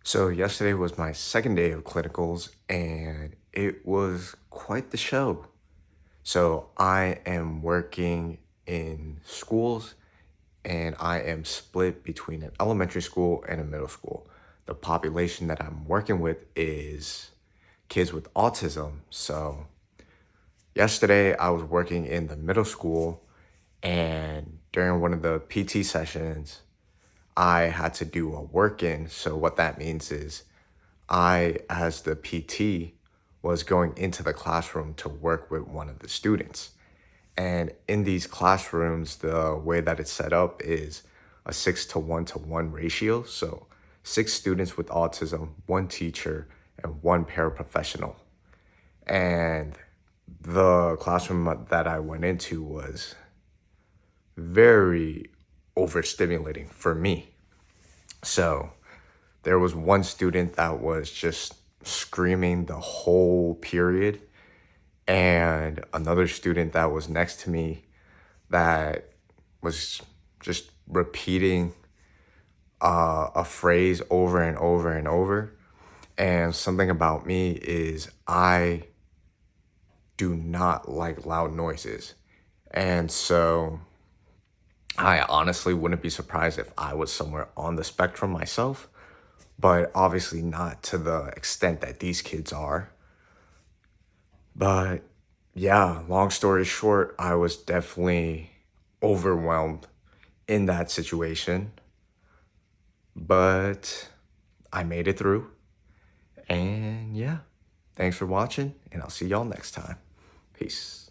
So yesterday was my second day of clinicals and it was quite the show. So I am working in schools and I am split between an elementary school and a middle school. The population that I'm working with is kids with autism. So yesterday I was working in the middle school and during one of the PT sessions, I had to do a work-in. So what that means is I, as the PT, was going into the classroom to work with one of the students. And in these classrooms, the way that it's set up is a 6 to 1 ratio. So 6 students with autism, one teacher, and one paraprofessional. And the classroom that I went into was very overstimulating for me. So there was one student that was just screaming the whole period, and another student that was next to me that was just repeating a phrase over and over and over. And something about me is I do not like loud noises. And so I honestly wouldn't be surprised if I was somewhere on the spectrum myself, but obviously not to the extent that these kids are. But yeah, long story short, I was definitely overwhelmed in that situation, but I made it through. And yeah, thanks for watching, and I'll see y'all next time. Peace.